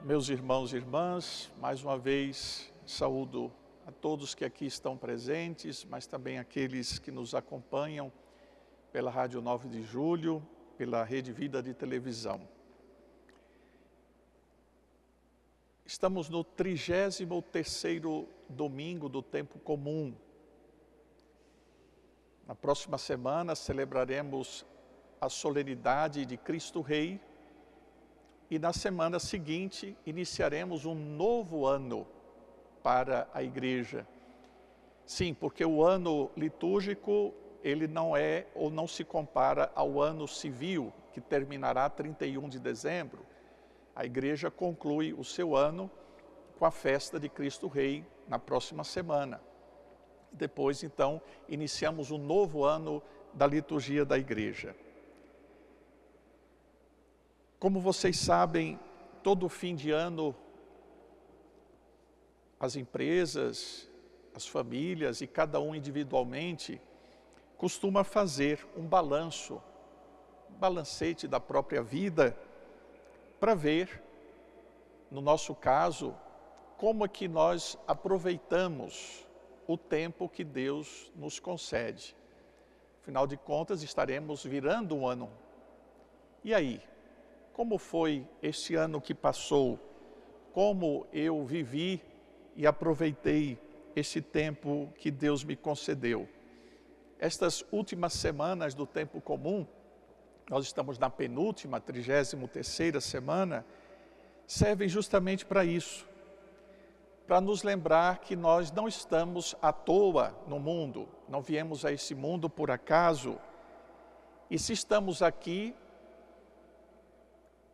Meus irmãos e irmãs, mais uma vez saúdo a todos que aqui estão presentes, mas também aqueles que nos acompanham pela Rádio 9 de Julho, pela Rede Vida de Televisão. Estamos no 33º domingo do tempo comum. Na próxima semana celebraremos a solenidade de Cristo Rei e na semana seguinte iniciaremos um novo ano para a igreja. Sim, porque o ano litúrgico ele não é ou não se compara ao ano civil, que terminará 31 de dezembro. A igreja conclui o seu ano com a festa de Cristo Rei na próxima semana. Depois, então, iniciamos um novo ano da liturgia da igreja. Como vocês sabem, todo fim de ano, as empresas, as famílias e cada um individualmente costuma fazer um balancete da própria vida, para ver, no nosso caso, como é que nós aproveitamos o tempo que Deus nos concede. Afinal de contas, estaremos virando um ano. E aí? Como foi este ano que passou? Como eu vivi e aproveitei esse tempo que Deus me concedeu? Estas últimas semanas do tempo comum, nós estamos na penúltima, 33ª semana, servem justamente para isso. Para nos lembrar que nós não estamos à toa no mundo, não viemos a esse mundo por acaso. E se estamos aqui,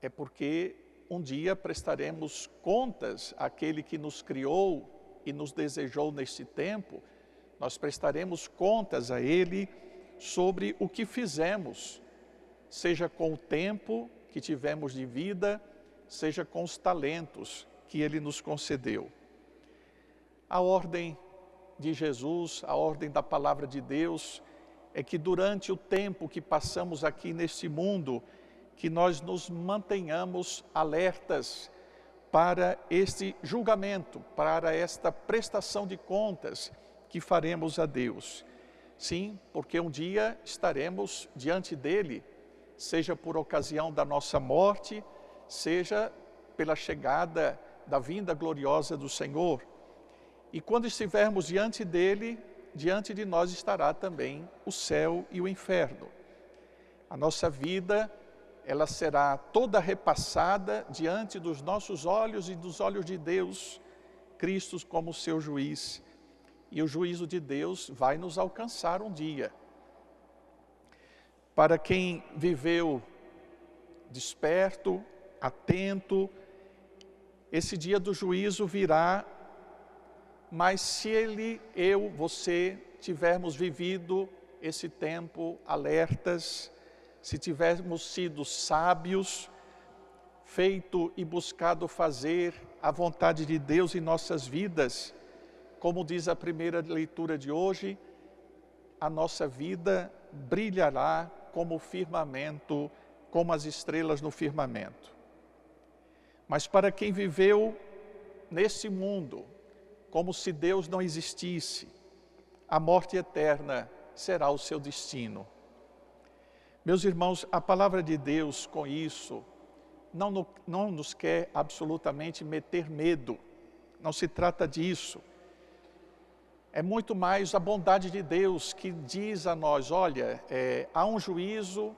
é porque um dia prestaremos contas àquele que nos criou e nos desejou neste tempo. Nós prestaremos contas a Ele sobre o que fizemos, seja com o tempo que tivemos de vida, seja com os talentos que Ele nos concedeu. A ordem de Jesus, a ordem da palavra de Deus, é que durante o tempo que passamos aqui neste mundo, que nós nos mantenhamos alertas para este julgamento, para esta prestação de contas que faremos a Deus. Sim, porque um dia estaremos diante dele, seja por ocasião da nossa morte, seja pela chegada da vinda gloriosa do Senhor. E quando estivermos diante dele, diante de nós estará também o céu e o inferno. A nossa vida, ela será toda repassada diante dos nossos olhos e dos olhos de Deus, Cristo como seu juiz. E o juízo de Deus vai nos alcançar um dia. Para quem viveu desperto, atento, esse dia do juízo virá, mas se você tivermos vivido esse tempo alertas, se tivermos sido sábios, feito e buscado fazer a vontade de Deus em nossas vidas, como diz a primeira leitura de hoje, a nossa vida brilhará como o firmamento, como as estrelas no firmamento. Mas para quem viveu nesse mundo, como se Deus não existisse, a morte eterna será o seu destino. Meus irmãos, a palavra de Deus com isso não nos quer absolutamente meter medo, não se trata disso. É muito mais a bondade de Deus que diz a nós, olha, há um juízo,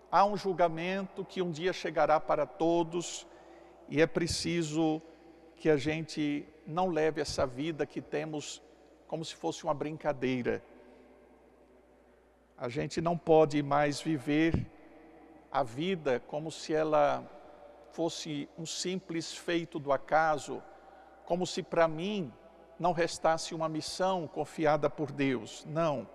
há um julgamento que um dia chegará para todos e é preciso que a gente não leve essa vida que temos como se fosse uma brincadeira. A gente não pode mais viver a vida como se ela fosse um simples feito do acaso, como se para mim não restasse uma missão confiada por Deus. Não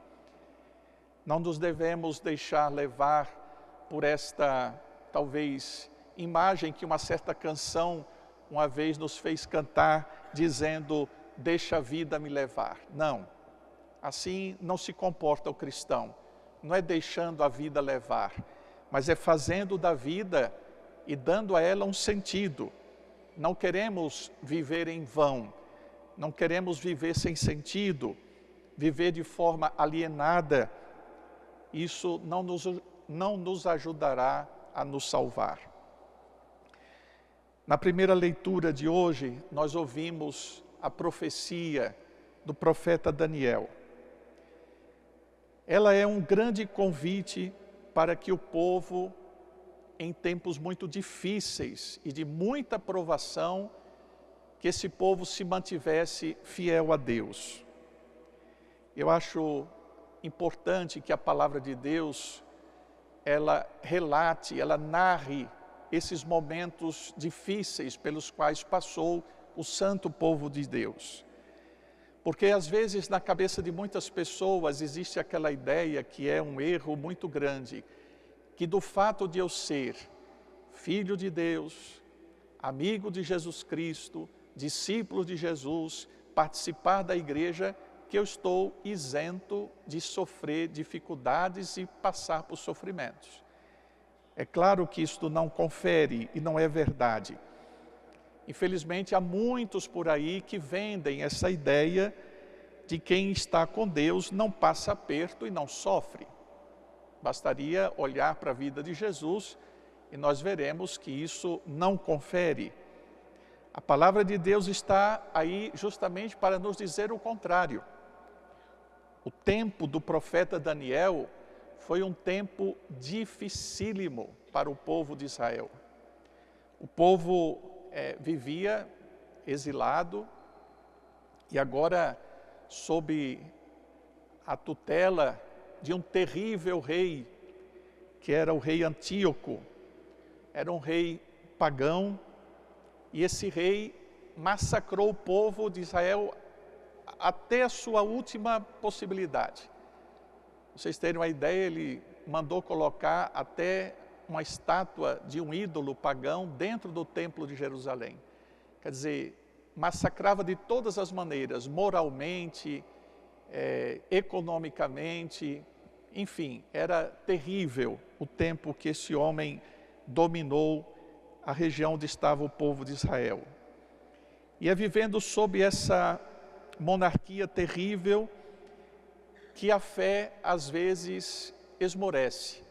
nos devemos deixar levar por esta, talvez, imagem que uma certa canção uma vez nos fez cantar, dizendo, deixa a vida me levar. Não, assim não se comporta o cristão. Não é deixando a vida levar, mas é fazendo da vida e dando a ela um sentido, não queremos viver em vão, não queremos viver sem sentido, viver de forma alienada. Isso não nos ajudará a nos salvar. Na primeira leitura de hoje, nós ouvimos a profecia do profeta Daniel. Ela é um grande convite para que o povo, em tempos muito difíceis e de muita provação, que esse povo se mantivesse fiel a Deus. Eu acho importante que a palavra de Deus, ela relate, ela narre esses momentos difíceis pelos quais passou o santo povo de Deus. Porque às vezes na cabeça de muitas pessoas existe aquela ideia que é um erro muito grande, que do fato de eu ser filho de Deus, amigo de Jesus Cristo, discípulo de Jesus, participar da igreja, que eu estou isento de sofrer dificuldades e passar por sofrimentos. É claro que isto não confere e não é verdade. Infelizmente, há muitos por aí que vendem essa ideia de quem está com Deus não passa aperto e não sofre. Bastaria olhar para a vida de Jesus e nós veremos que isso não confere. A palavra de Deus está aí justamente para nos dizer o contrário. O tempo do profeta Daniel foi um tempo dificílimo para o povo de Israel. O povo vivia exilado e agora sob a tutela de um terrível rei, que era o rei Antíoco. Era um rei pagão e esse rei massacrou o povo de Israel até a sua última possibilidade. Pra vocês terem uma ideia, ele mandou colocar até uma estátua de um ídolo pagão dentro do templo de Jerusalém. Quer dizer, massacrava de todas as maneiras, moralmente, economicamente, enfim, era terrível o tempo que esse homem dominou a região onde estava o povo de Israel. E é vivendo sob essa monarquia terrível que a fé às vezes esmorece.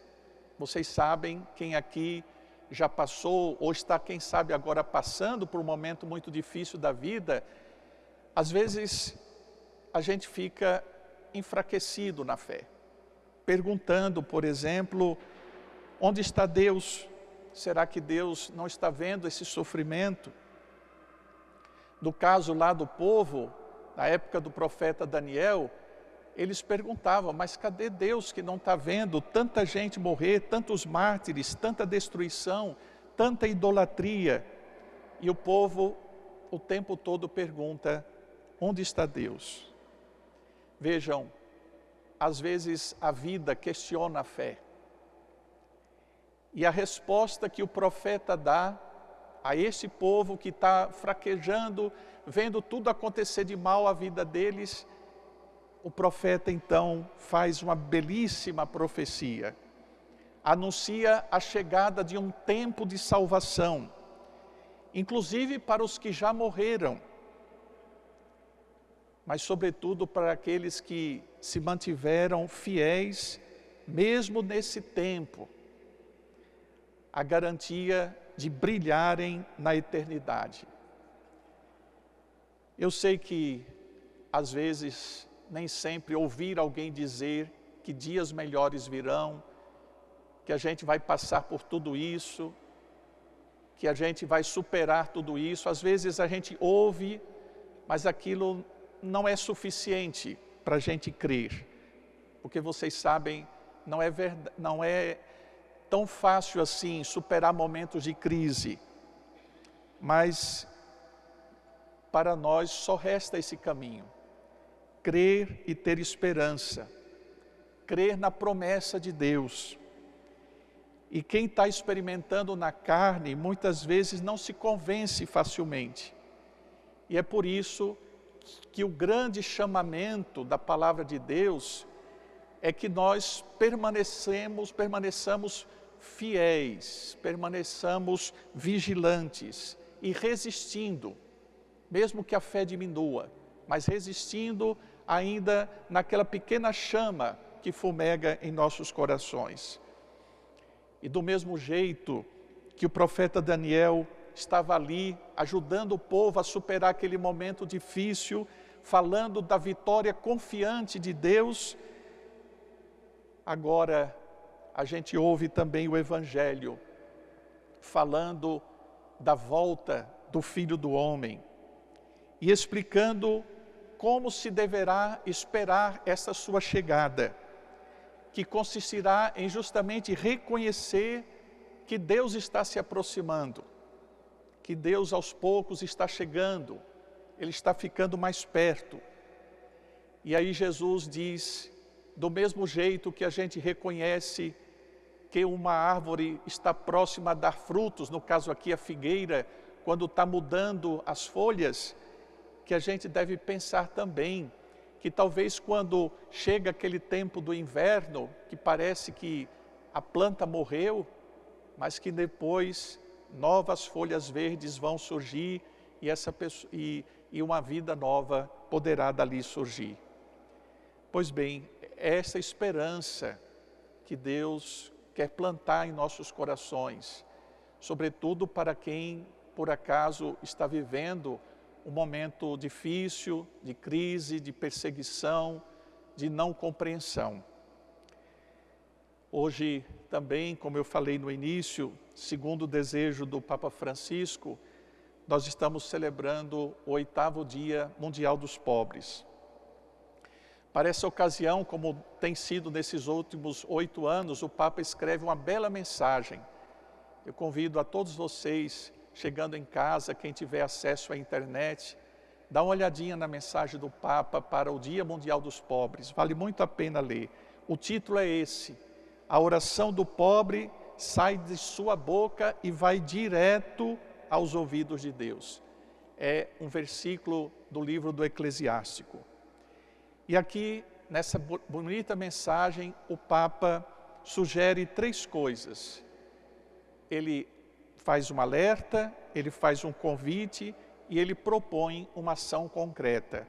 Vocês sabem, quem aqui já passou ou está, quem sabe, agora passando por um momento muito difícil da vida, às vezes a gente fica enfraquecido na fé, perguntando, por exemplo, onde está Deus? Será que Deus não está vendo esse sofrimento? No caso lá do povo, na época do profeta Daniel, eles perguntavam, mas cadê Deus que não está vendo tanta gente morrer, tantos mártires, tanta destruição, tanta idolatria? E o povo o tempo todo pergunta, onde está Deus? Vejam, às vezes a vida questiona a fé. E a resposta que o profeta dá a esse povo que está fraquejando, vendo tudo acontecer de mal à vida deles, o profeta então faz uma belíssima profecia. Anuncia a chegada de um tempo de salvação, inclusive para os que já morreram, mas sobretudo para aqueles que se mantiveram fiéis, mesmo nesse tempo, a garantia de brilharem na eternidade. Eu sei que, às vezes, nem sempre ouvir alguém dizer que dias melhores virão, que a gente vai passar por tudo isso, que a gente vai superar tudo isso. Às vezes a gente ouve, mas aquilo não é suficiente para a gente crer. Porque vocês sabem, não é tão fácil assim superar momentos de crise. Mas para nós só resta esse caminho. Crer e ter esperança. Crer na promessa de Deus. E quem está experimentando na carne, muitas vezes não se convence facilmente. E é por isso que o grande chamamento da palavra de Deus é que nós permaneçamos fiéis, permaneçamos vigilantes e resistindo, mesmo que a fé diminua, mas resistindo ainda naquela pequena chama que fumega em nossos corações. E do mesmo jeito que o profeta Daniel estava ali, ajudando o povo a superar aquele momento difícil, falando da vitória confiante de Deus, agora a gente ouve também o Evangelho, falando da volta do Filho do Homem, e explicando como se deverá esperar essa sua chegada, que consistirá em justamente reconhecer que Deus está se aproximando, que Deus aos poucos está chegando, Ele está ficando mais perto. E aí Jesus diz, do mesmo jeito que a gente reconhece que uma árvore está próxima a dar frutos, no caso aqui a figueira, quando está mudando as folhas, que a gente deve pensar também que talvez quando chega aquele tempo do inverno, que parece que a planta morreu, mas que depois novas folhas verdes vão surgir e uma vida nova poderá dali surgir. Pois bem, é essa esperança que Deus quer plantar em nossos corações, sobretudo para quem, por acaso, está vivendo um momento difícil, de crise, de perseguição, de não compreensão. Hoje também, como eu falei no início, segundo o desejo do Papa Francisco, nós estamos celebrando o 8º Dia Mundial dos Pobres. Para essa ocasião, como tem sido nesses últimos 8 anos, o Papa escreve uma bela mensagem. Eu convido a todos vocês, chegando em casa, quem tiver acesso à internet, dá uma olhadinha na mensagem do Papa para o Dia Mundial dos Pobres. Vale muito a pena ler. O título é esse: A oração do pobre sai de sua boca e vai direto aos ouvidos de Deus. É um versículo do livro do Eclesiástico. E aqui, nessa bonita mensagem, o Papa sugere 3 coisas. Ele faz um alerta, ele faz um convite e ele propõe uma ação concreta.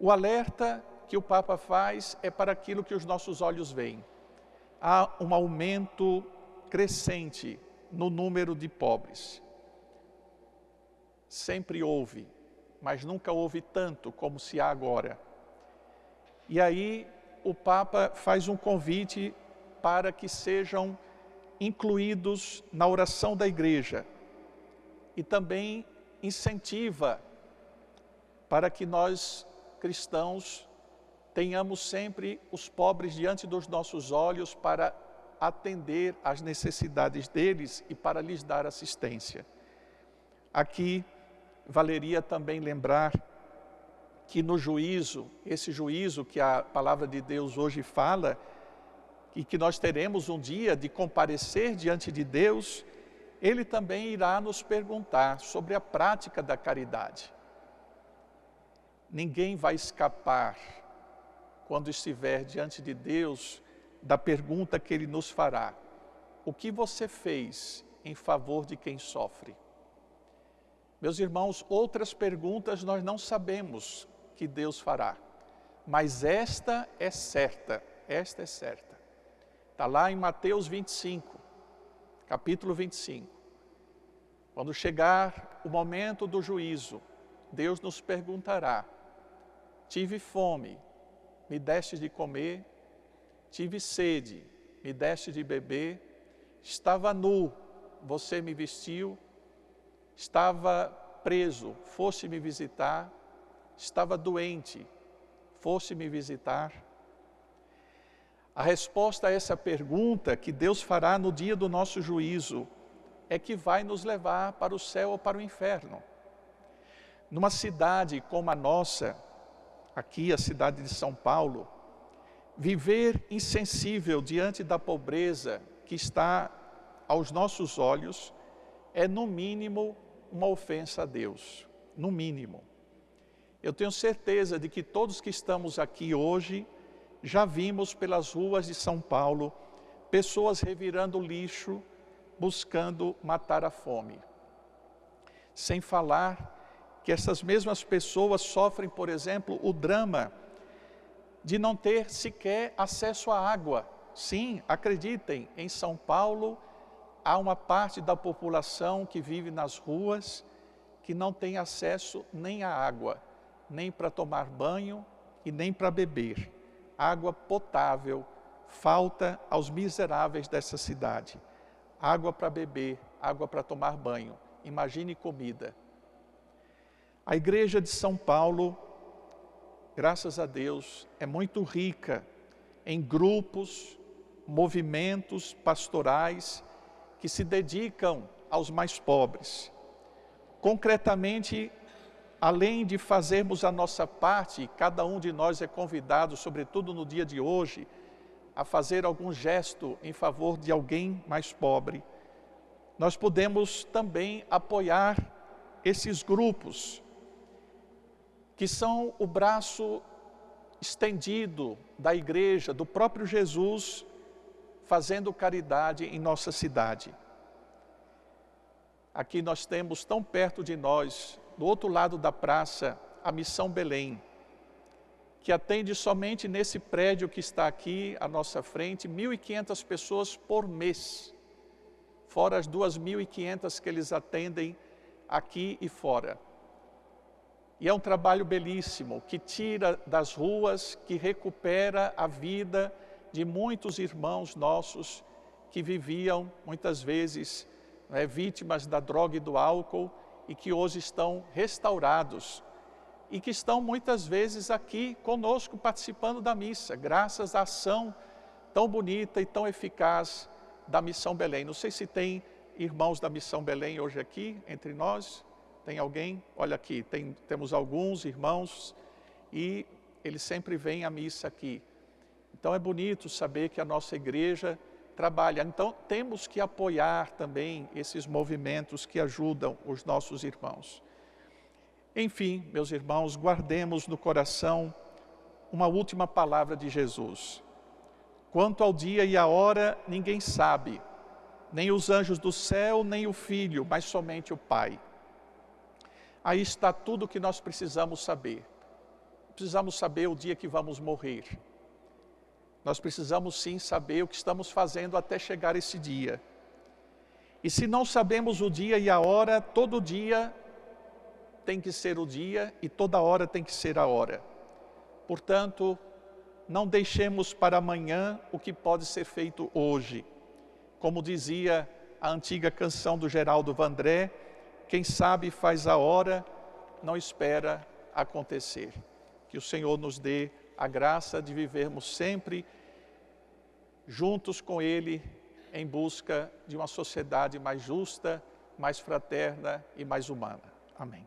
O alerta que o Papa faz é para aquilo que os nossos olhos veem. Há um aumento crescente no número de pobres. Sempre houve, mas nunca houve tanto como se há agora. E aí o Papa faz um convite para que sejam incluídos na oração da igreja e também incentiva para que nós, cristãos, tenhamos sempre os pobres diante dos nossos olhos para atender às necessidades deles e para lhes dar assistência. Aqui valeria também lembrar que no juízo, esse juízo que a palavra de Deus hoje fala, e que nós teremos um dia de comparecer diante de Deus, Ele também irá nos perguntar sobre a prática da caridade. Ninguém vai escapar, quando estiver diante de Deus, da pergunta que Ele nos fará: o que você fez em favor de quem sofre? Meus irmãos, outras perguntas nós não sabemos que Deus fará, mas esta é certa, Está lá em Mateus 25, capítulo 25. Quando chegar o momento do juízo, Deus nos perguntará: tive fome, me deste de comer? Tive sede, me deste de beber? Estava nu, você me vestiu? Estava preso, foste me visitar? Estava doente, foste me visitar? A resposta a essa pergunta que Deus fará no dia do nosso juízo é que vai nos levar para o céu ou para o inferno. Numa cidade como a nossa, aqui a cidade de São Paulo, viver insensível diante da pobreza que está aos nossos olhos é, no mínimo, uma ofensa a Deus, no mínimo. Eu tenho certeza de que todos que estamos aqui hoje já vimos pelas ruas de São Paulo pessoas revirando lixo, buscando matar a fome. Sem falar que essas mesmas pessoas sofrem, por exemplo, o drama de não ter sequer acesso à água. Sim, acreditem, em São Paulo há uma parte da população que vive nas ruas que não tem acesso nem à água, nem para tomar banho e nem para beber. Água potável falta aos miseráveis dessa cidade. Água para beber, água para tomar banho. Imagine comida. A igreja de São Paulo, graças a Deus, é muito rica em grupos, movimentos pastorais que se dedicam aos mais pobres. Concretamente, além de fazermos a nossa parte, cada um de nós é convidado, sobretudo no dia de hoje, a fazer algum gesto em favor de alguém mais pobre. Nós podemos também apoiar esses grupos, que são o braço estendido da igreja, do próprio Jesus, fazendo caridade em nossa cidade. Aqui nós temos, tão perto de nós, do outro lado da praça, a Missão Belém, que atende somente nesse prédio que está aqui à nossa frente, 1.500 pessoas por mês, fora as 2.500 que eles atendem aqui e fora. E é um trabalho belíssimo, que tira das ruas, que recupera a vida de muitos irmãos nossos que viviam, muitas vezes, vítimas da droga e do álcool, e que hoje estão restaurados, e que estão muitas vezes aqui conosco participando da missa, graças à ação tão bonita e tão eficaz da Missão Belém. Não sei se tem irmãos da Missão Belém hoje aqui entre nós. Tem alguém? Olha aqui, temos alguns irmãos e eles sempre vêm à missa aqui. Então é bonito saber que a nossa igreja trabalha. Então temos que apoiar também esses movimentos que ajudam os nossos irmãos. Enfim, meus irmãos, guardemos no coração uma última palavra de Jesus. Quanto ao dia e a hora, ninguém sabe, nem os anjos do céu, nem o Filho, mas somente o Pai. Aí está tudo o que nós precisamos saber. Precisamos saber o dia que vamos morrer. Nós precisamos sim saber o que estamos fazendo até chegar esse dia. E se não sabemos o dia e a hora, todo dia tem que ser o dia e toda hora tem que ser a hora. Portanto, não deixemos para amanhã o que pode ser feito hoje. Como dizia a antiga canção do Geraldo Vandré, quem sabe faz a hora, não espera acontecer. Que o Senhor nos dê a graça de vivermos sempre juntos com Ele, em busca de uma sociedade mais justa, mais fraterna e mais humana. Amém.